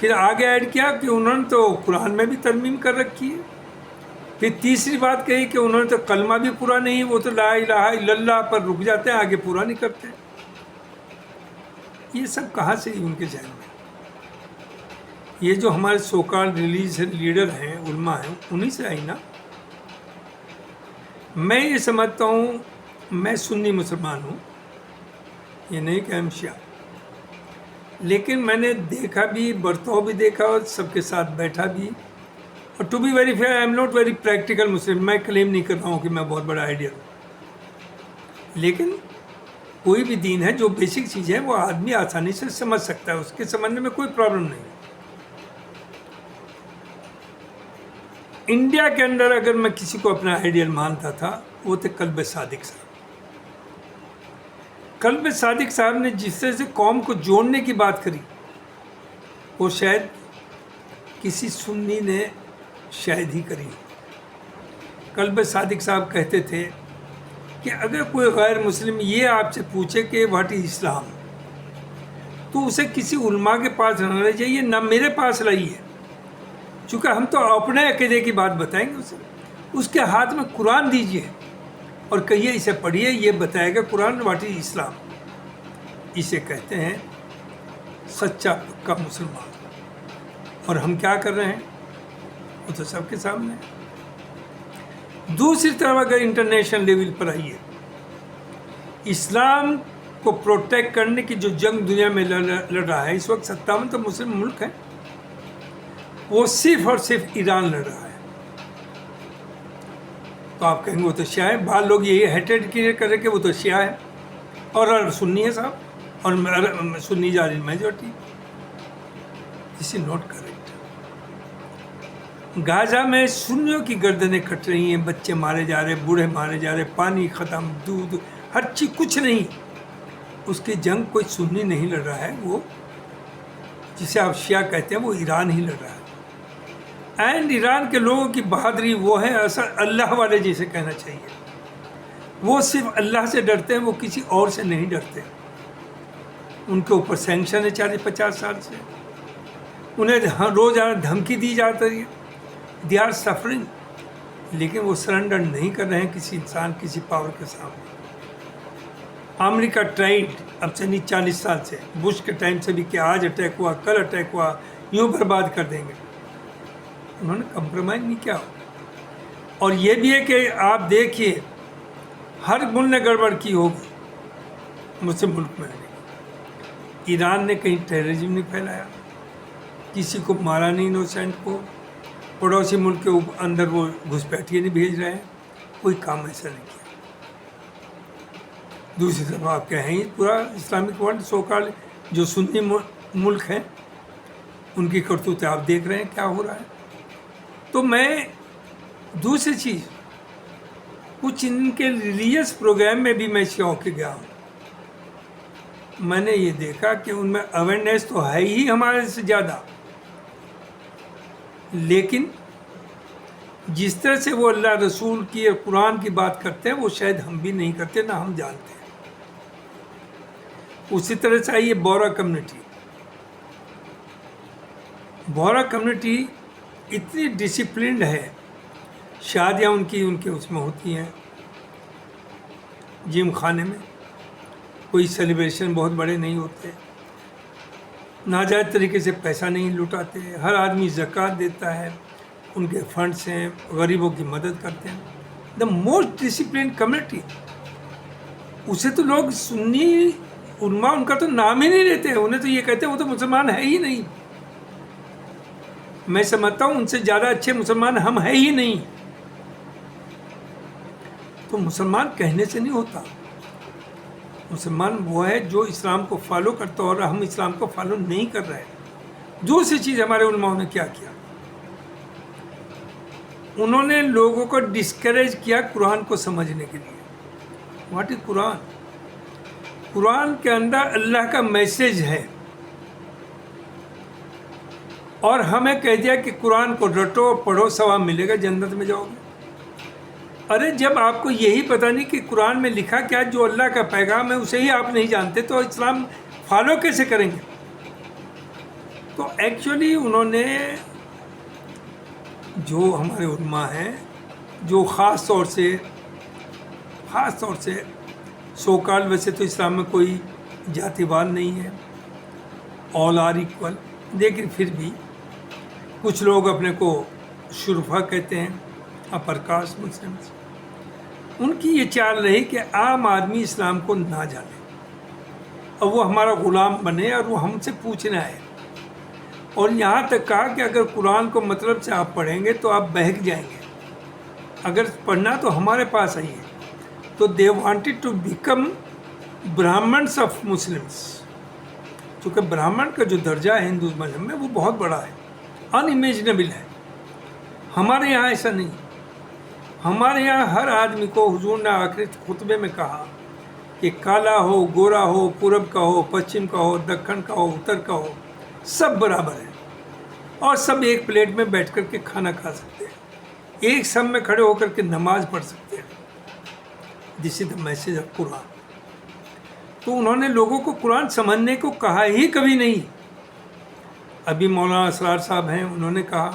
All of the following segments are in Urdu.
پھر آگے ایڈ کیا کہ انہوں نے تو قرآن میں بھی ترمیم کر رکھی ہے. پھر تیسری بات کہی کہ انہوں نے تو کلمہ بھی پورا نہیں، وہ تو لا الہ الا اللہ پر رک جاتے ہیں، آگے پورا نہیں کرتے. یہ سب کہاں سے ان کے ذہن میں؟ یہ جو ہمارے سوکال ریلیجیس لیڈر ہیں، علماء ہیں، انہی سے آئی نا. میں یہ سمجھتا ہوں، میں سنی مسلمان ہوں، یہ نہیں کہ ہم شیعہ، لیکن میں نے دیکھا بھی، برتاؤ بھی دیکھا، اور سب کے ساتھ بیٹھا بھی. اور to be very fair, I am not very practical Muslim. میں کلیم نہیں کر رہا ہوں کہ میں بہت بڑا آئیڈیل ہوں، لیکن کوئی بھی دین ہے جو بیسک چیز ہے وہ آدمی آسانی سے سمجھ سکتا ہے، اس کے سمجھنے میں کوئی پرابلم نہیں. انڈیا کے اندر اگر میں کسی کو اپنا آئیڈیل مانتا تھا، وہ تھے قلب صادق صاحب. قلب صادق صاحب نے جس طرح سے قوم کو جوڑنے کی بات کری، وہ شاید کسی سنی نے شاید ہی کری. قلب صادق صاحب کہتے تھے کہ اگر کوئی غیر مسلم یہ آپ سے پوچھے کہ واٹ از اسلام، تو اسے کسی علماء کے پاس نہ لے جائیے، نہ میرے پاس لائیے، چونکہ ہم تو اپنے عقیدے کی بات بتائیں گے اسے. اس کے ہاتھ میں قرآن دیجیے اور کہیے اسے پڑھیے، یہ بتائے گا قرآن واٹ از اسلام. اسے کہتے ہیں سچا پکا مسلمان. اور ہم کیا کر رہے ہیں وہ تو سب کے سامنے ہے. دوسری طرف اگر انٹرنیشنل لیول پر آئیے، اسلام کو پروٹیکٹ کرنے کی جو جنگ دنیا میں لڑ رہا ہے اس وقت، 57 تو مسلم ملک ہیں، وہ صرف اور صرف ایران لڑ رہا ہے. تو آپ کہیں گے وہ تو شیعہ ہے. بعض لوگ یہی ہیٹریڈ کلیئر کر رہے کہ وہ تو شیعہ ہے اور سنی ہے صاحب، اور سنی جا رہی میجورٹی. اس از ناٹ کریکٹ. غازہ میں سنیوں کی گردنیں کٹ رہی ہیں، بچے مارے جا رہے، بوڑھے مارے جا رہے، پانی ختم، دودھ، ہر چیز، کچھ نہیں. اس کی جنگ کوئی سنی نہیں لڑ رہا ہے، وہ جسے آپ شیعہ کہتے ہیں وہ ایران ہی لڑ رہا ہے. اینڈ ایران کے لوگوں کی بہادری وہ ہے، اصل اللہ والے جیسے کہنا چاہیے. وہ صرف اللہ سے ڈرتے ہیں، وہ کسی اور سے نہیں ڈرتے. ان کے اوپر سینکشن ہے 40-50 سال سے، انہیں روزانہ دھمکی دی جاتی ہے. دے آر سفرنگ، لیکن وہ سرنڈر نہیں کر رہے ہیں کسی انسان، کسی پاور کے سامنے. امریکہ ٹرائیڈ اب سے نہیں 40 سال سے، بش کے ٹائم سے بھی، کہ آج اٹیک ہوا، کل اٹیک ہوا، یوں برباد کر دیں گے. انہوں نے کمپرومائز نہیں کیا. اور یہ بھی ہے کہ آپ دیکھیے ہر ملک نے گڑبڑ کی ہوگی مسلم ملک میں. ایران نے کہیں ٹیررزم نہیں پھیلایا، کسی کو مارا نہیں انوسینٹ کو، پڑوسی ملک کے اندر وہ گھسپیٹھیے نہیں بھیج رہے ہیں، کوئی کام ایسا نہیں کیا. دوسری طرف آپ کہیں ہی پورا اسلامک ورلڈ سوکال جو سنی ملک ہیں، ان کی کرتوتیں آپ دیکھ رہے ہیں کیا ہو رہا ہے. تو میں دوسری چیز، کچھ ان کے ریلیجس پروگرام میں بھی میں شیعوں کے گیا ہوں. میں نے یہ دیکھا کہ ان میں اویئرنیس تو ہے ہی ہمارے سے زیادہ، لیکن جس طرح سے وہ اللہ رسول کی اور قرآن کی بات کرتے ہیں وہ شاید ہم بھی نہیں کرتے، نہ ہم جانتے ہیں. اسی طرح سے آئیے بورا کمیونٹی. بورا کمیونٹی اتنی ڈسپلنڈ ہے، شادیاں ان کے اس میں ہوتی ہیں جم خانے میں، کوئی سیلیبریشن بہت بڑے نہیں ہوتے، ناجائز طریقے سے پیسہ نہیں لٹاتے، ہر آدمی زکوٰۃ دیتا ہے، ان کے فنڈس ہیں، غریبوں کی مدد کرتے ہیں. The most disciplined community. اسے تو لوگ سنی علماء ان کا تو نام ہی نہیں لیتے ہیں، انہیں تو یہ کہتے ہیں وہ تو مسلمان ہے ہی نہیں. میں سمجھتا ہوں ان سے زیادہ اچھے مسلمان ہم ہے ہی نہیں. تو مسلمان کہنے سے نہیں ہوتا. مسلمان وہ ہے جو اسلام کو فالو کرتا، اور ہم اسلام کو فالو نہیں کر رہے. دوسری چیز ہمارے علماء نے کیا کیا، انہوں نے لوگوں کو ڈسکریج کیا قرآن کو سمجھنے کے لیے. واٹ از قرآن؟ قرآن کے اندر اللہ کا میسج ہے، اور ہمیں کہہ دیا کہ قرآن کو رٹو، پڑھو، ثواب ملے گا، جنت میں جاؤ گے. ارے جب آپ کو یہی پتہ نہیں کہ قرآن میں لکھا کیا، جو اللہ کا پیغام ہے اسے ہی آپ نہیں جانتے، تو اسلام فالو کیسے کریں گے؟ تو ایکچولی انہوں نے جو ہمارے علماء ہیں جو خاص طور سے سو کال، ویسے تو اسلام میں کوئی جاتی وار نہیں ہے، آل آر ایکول، لیکن پھر بھی کچھ لوگ اپنے کو شرفا کہتے ہیں، اپر کاسٹ مسلمس، ان کی یہ چال رہی کہ عام آدمی اسلام کو نہ جانے اور وہ ہمارا غلام بنے اور وہ ہم سے پوچھنا ہے، اور یہاں تک کہا کہ اگر قرآن کو مطلب سے آپ پڑھیں گے تو آپ بہک جائیں گے، اگر پڑھنا تو ہمارے پاس آئیے. تو they wanted to become Brahmins of Muslims, چونکہ برہمن کا جو درجہ ہے ہندو مذہب میں وہ بہت بڑا ہے، ان امیجنیبل ہے. ہمارے یہاں ایسا نہیں. ہمارے یہاں ہر آدمی کو حضور نے آخری خطبے میں کہا کہ کالا ہو، گورا ہو، پورب کا ہو، پچھم کا ہو، دکن کا ہو، اتر کا ہو، سب برابر ہے اور سب ایک پلیٹ میں بیٹھ کر کے کھانا کھا سکتے ہیں، ایک سب میں کھڑے ہو کر کے نماز پڑھ سکتے ہیں. دس از دا میسج آف قرآن. تو انہوں نے لوگوں کو قرآن سمجھنے کو کہا ہی کبھی نہیں. ابھی مولانا اسرار صاحب ہیں، انہوں نے کہا،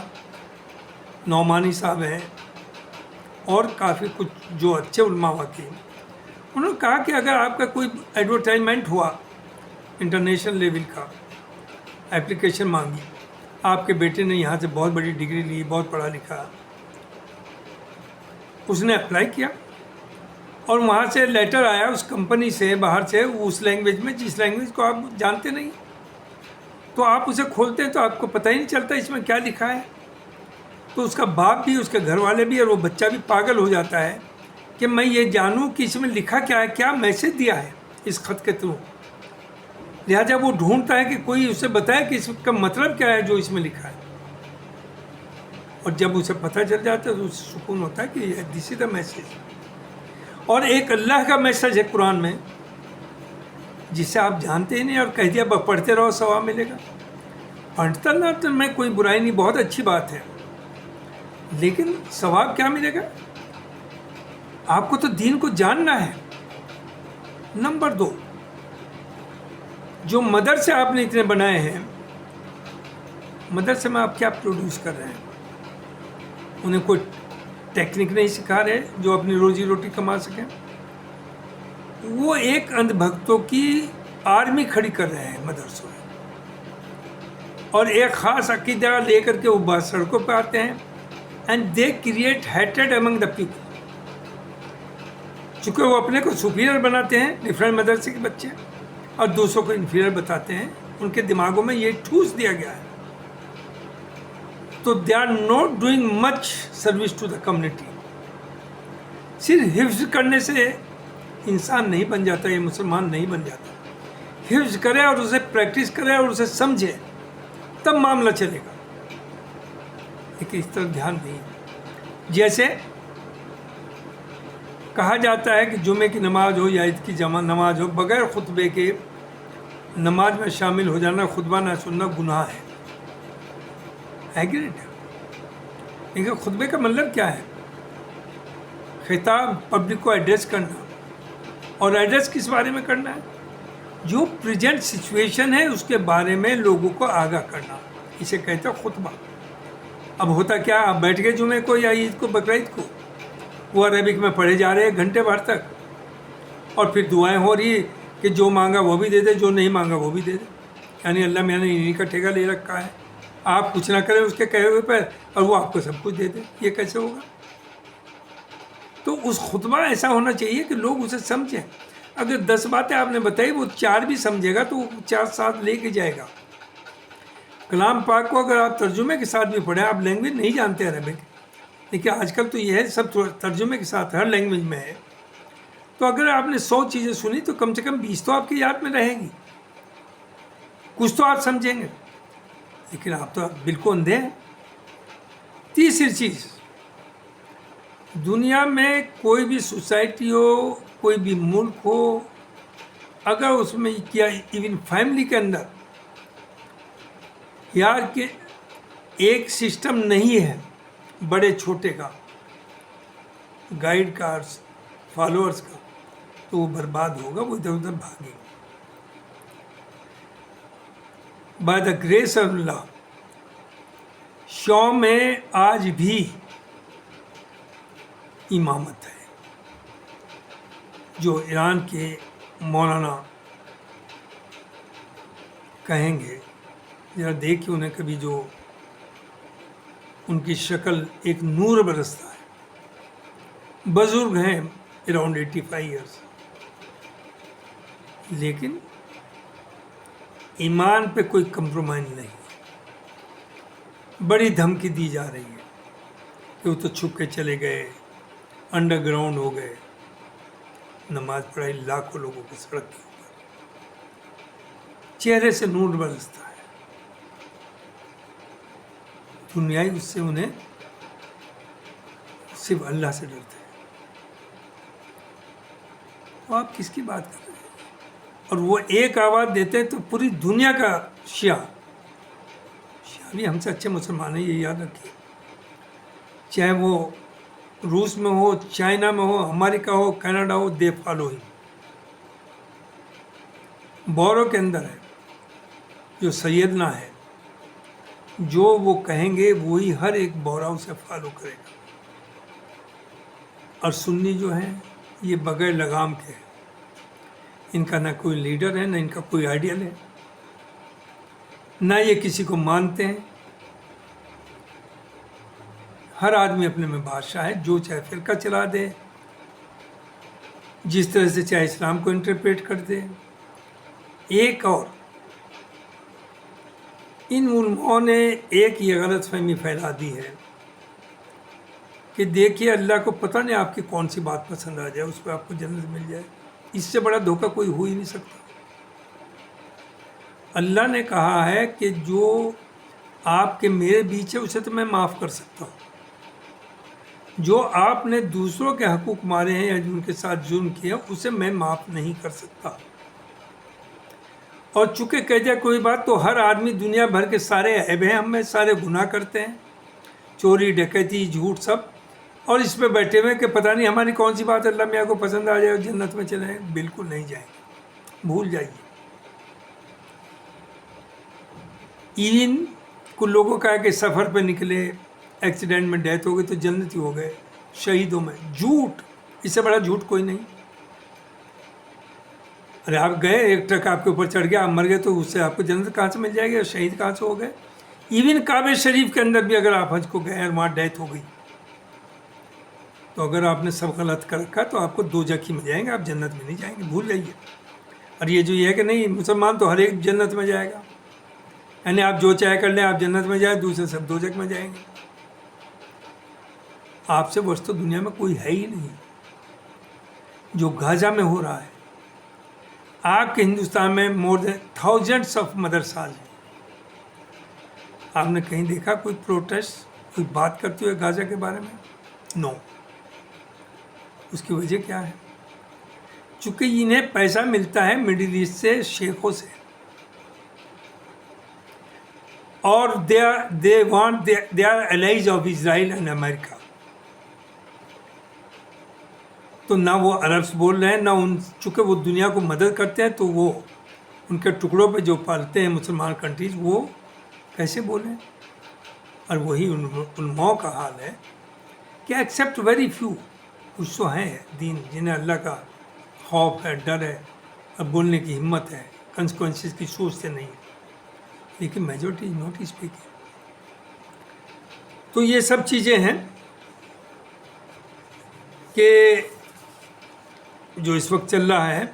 نعمانی صاحب ہیں، اور کافی کچھ جو اچھے علماء واقعی، انہوں نے کہا کہ اگر آپ کا کوئی ایڈورٹائزمنٹ ہوا انٹرنیشنل لیول کا، اپلیکیشن مانگی، آپ کے بیٹے نے یہاں سے بہت بڑی ڈگری لی، بہت پڑھا لکھا، اس نے اپلائی کیا اور وہاں سے لیٹر آیا اس کمپنی سے باہر سے اس لینگویج میں جس لینگویج کو آپ جانتے نہیں، تو آپ اسے کھولتے ہیں تو آپ کو پتہ ہی نہیں چلتا اس میں کیا لکھا ہے. تو اس کا باپ بھی، اس کے گھر والے بھی اور وہ بچہ بھی پاگل ہو جاتا ہے کہ میں یہ جانوں کہ اس میں لکھا کیا ہے، کیا میسج دیا ہے اس خط کے تھرو. لہٰذا وہ ڈھونڈتا ہے کہ کوئی اسے بتائے کہ اس کا مطلب کیا ہے جو اس میں لکھا ہے، اور جب اسے پتہ چل جاتا ہے تو اسے سکون ہوتا ہے کہ دس از دا میسج. اور ایک اللہ کا میسج ہے قرآن میں جسے آپ جانتے ہی نہیں اور کہہ دیا پڑھتے رہو ثواب ملے گا. پڑھتا نہ تو میں کوئی برائی نہیں، بہت اچھی بات ہے، لیکن ثواب کیا ملے گا؟ آپ کو تو دین کو جاننا ہے. نمبر 2، جو مدرسے آپ نے اتنے بنائے ہیں، مدرسے میں آپ کیا پروڈیوس کر رہے ہیں؟ انہیں کوئی ٹیکنک نہیں سکھا رہے جو اپنی روزی روٹی کما سکیں. وہ ایک اندھ بھکتوں کی آرمی کھڑی کر رہے ہیں مدرسوں میں، اور ایک خاص عقیدہ لے کر کے وہ سڑکوں پہ آتے ہیں، and they create hatred Umang the people. چونکہ وہ اپنے کو سپیریئر بناتے ہیں ڈفرینٹ مدرسے کے بچے، اور دوسروں کو انفیریئر بتاتے ہیں، ان کے دماغوں میں یہ ٹھوس دیا گیا ہے. تو they are not doing much service to the community. صرف حفظ کرنے سے انسان نہیں بن جاتا، یہ مسلمان نہیں بن جاتا. حفظ کرے اور اسے پریکٹس کرے اور اسے سمجھے تب معاملہ چلے گا، لیکن اس طرف دھیان نہیں. جیسے کہا جاتا ہے کہ جمعے کی نماز ہو یا عید کی نماز ہو، بغیر خطبے کے نماز میں شامل ہو جانا، خطبہ نہ سننا گناہ ہے. ایگریڈ ہے. لیکن خطبے کا مطلب کیا ہے؟ خطاب، پبلک کو ایڈریس کرنا، اور ایڈریس کس بارے میں کرنا ہے؟ جو پریزنٹ سچویشن ہے اس کے بارے میں لوگوں کو آگاہ کرنا، اسے کہتے ہیں خطبہ. اب ہوتا کیا، آپ بیٹھ گئے جمعے کو یا عید کو، بقرعید کو، وہ عربک میں پڑھے جا رہے ہیں گھنٹے بھر تک، اور پھر دعائیں ہو رہی کہ جو مانگا وہ بھی دے دے، جو نہیں مانگا وہ بھی دے دے. یعنی اللہ میاں نے انہیں کا ٹھیکہ لے رکھا ہے، آپ کچھ نہ کریں اس کے کہے ہوئے پر، اور وہ آپ کو سب کچھ دے دے. یہ کیسے ہوگا؟ تو اس خطبہ ایسا ہونا چاہیے کہ لوگ اسے سمجھیں. اگر 10 باتیں آپ نے بتائی وہ 4 بھی سمجھے گا تو وہ 4 ساتھ لے کے جائے گا. کلام پاک کو اگر آپ ترجمے کے ساتھ بھی پڑھیں، آپ لینگویج نہیں جانتے عربک، لیکن آج کل تو یہ ہے سب ترجمے کے ساتھ ہر لینگویج میں ہے، تو اگر آپ نے 100 چیزیں سنی تو کم سے کم 20 تو آپ کی یاد میں رہیں گی، کچھ تو آپ سمجھیں گے. لیکن آپ تو بالکل اندھے ہیں. تیسری چیز، دنیا میں کوئی بھی سوسائٹی ہو، کوئی بھی ملک ہو، اگر اس میں کیا ایون فیملی کے اندر یار کہ ایک سسٹم نہیں ہے بڑے چھوٹے کا، گائیڈ کا، فالوورز کا، تو وہ برباد ہوگا، وہ ادھر ادھر بھاگے گا. بائی دا گریس آف اللہ شام میں آج بھی امامت ہے. جو ایران کے مولانا کہیں گے، ذرا دیکھیں انہیں کبھی، جو ان کی شکل ایک نور برستا ہے. بزرگ ہیں اراؤنڈ 85 ایئرس، لیکن ایمان پہ کوئی کمپرومائز نہیں. بڑی دھمکی دی جا رہی ہے کہ وہ تو چھپ کے چلے گئے، انڈر گراؤنڈ ہو گئے، نماز پڑھائی لاکھوں لوگوں کی سڑک کے اوپر، چہرے سے نور برستا ہے. دنیائی اس سے انہیں صرف اللہ سے ڈرتے ہیں. تو آپ کس کی بات کر رہے ہیں؟ اور وہ ایک آواز دیتے ہیں تو پوری دنیا کا شیعہ بھی ہم سے اچھے مسلمان ہیں، یہ یاد رکھیے. چاہے وہ روس میں ہو، چائنا میں ہو، امریکہ ہو، کینیڈا ہو، دے فالو ہی. بورو کے اندر ہے جو سیدنا ہے، جو وہ کہیں گے وہی ہر ایک بورا اسے فالو کرے گا. اور سنی جو ہیں یہ بغیر لگام کے ہیں. ان کا نہ کوئی لیڈر ہے، نہ ان کا کوئی آئیڈیل ہے، نہ یہ کسی کو مانتے ہیں. ہر آدمی اپنے میں بادشاہ ہے، جو چاہے فرقہ چلا دے، جس طرح سے چاہے اسلام کو انٹرپریٹ کر دے. ایک اور ان علماء نے ایک یہ غلط فہمی پھیلا دی ہے کہ دیکھیے اللہ کو پتہ نہیں آپ کی کون سی بات پسند آ جائے، اس پہ آپ کو جنت مل جائے. اس سے بڑا دھوکہ کوئی ہو ہی نہیں سکتا. اللہ نے کہا ہے کہ جو آپ کے میرے بیچ ہے اسے تو میں معاف کر سکتا ہوں. جو آپ نے دوسروں کے حقوق مارے ہیں یا جن کے ساتھ ظلم کیا اسے میں معاف نہیں کر سکتا. اور چونکہ کہہ جائے کوئی بات، تو ہر آدمی دنیا بھر کے سارے عیب ہیں، ہم میں سارے گناہ کرتے ہیں، چوری ڈکیتی جھوٹ سب، اور اس پہ بیٹھے ہوئے کہ پتہ نہیں ہماری کون سی بات اللہ میاں کو پسند آ جائے اور جنت میں چلے. بالکل نہیں جائیں گے، بھول جائیے. ایون کچھ لوگوں کا ہے کہ سفر پہ نکلے، ایکسیڈنٹ میں ڈیتھ ہو گئی تو جنتی ہو گئے. شہیدوں میں جھوٹ، اس سے بڑا جھوٹ کوئی نہیں. ارے آپ گئے، ایک ٹرک آپ کے اوپر چڑھ گیا، آپ مر گئے تو اس سے آپ کو جنت کہاں سے مل جائے گی اور شہید کہاں سے ہو گئے؟ ایون کعبہ شریف کے اندر بھی اگر آپ حج کو گئے اور وہاں ڈیتھ ہو گئی تو اگر آپ نے سب غلط کر رکھا تو آپ کو دو جگہ میں جائیں گے، آپ جنت میں نہیں جائیں گے، بھول جائیے. اور یہ جو یہ ہے کہ نہیں مسلمان تو ہر ایک جنت میں جائے گا، یعنی آپ جو چاہے کر لیں، آپ جنت میں جائیں، دوسرے سب دو جگہ میں جائیں گے. آپ سے ورث تو دنیا میں کوئی ہے ہی نہیں. جو غازہ میں ہو رہا ہے، آپ کے ہندوستان میں مور دین تھاؤزنڈس آف مدرساز ہیں. آپ نے کہیں دیکھا کوئی پروٹیسٹ، کوئی بات کرتے ہوئے غازہ کے بارے میں؟ نو. اس کی وجہ کیا ہے؟ چونکہ انہیں پیسہ ملتا ہے مڈل ایسٹ سے، شیخوں سے، اور they are allies of Israel and America. تو نہ وہ عربس بول رہے ہیں، نہ ان، چونکہ وہ دنیا کو مدد کرتے ہیں تو وہ ان کے ٹکڑوں پہ جو پالتے ہیں مسلمان کنٹریز، وہ کیسے بولیں؟ اور وہی علماء کا حال ہے کہ ایکسیپٹ ویری فیو، کچھ تو ہیں دین جنہیں اللہ کا خوف ہے، ڈر ہے، اور بولنے کی ہمت ہے، کنسیکوینسز کی سوچتے نہیں، لیکن میجورٹی ناٹ اسپیکنگ. تو یہ سب چیزیں ہیں کہ جو اس وقت چل رہا ہے.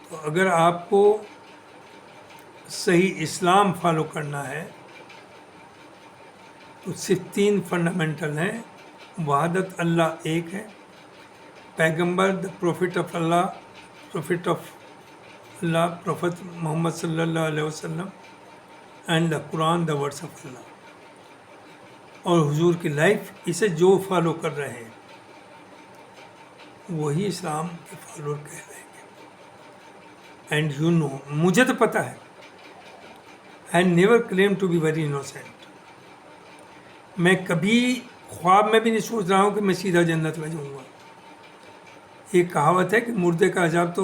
تو اگر آپ کو صحیح اسلام فالو کرنا ہے تو صرف 3 فنڈامنٹل ہیں. وحدت اللہ ایک ہے، پیغمبر the prophet of Allah, prophet Muhammad صلی اللہ علیہ وسلم، and the Quran the words of Allah. اور حضور کی لائف، اسے جو فالو کر رہے ہیں وہی اسلام کے فالوور کہلائیں گے. اینڈ یو نو، مجھے تو پتہ ہے، I never claim to be very innocent. میں کبھی خواب میں بھی نہیں سوچ رہا ہوں کہ میں سیدھا جنت میں جاؤں گا. ایک کہاوت ہے کہ مردے کا عذاب تو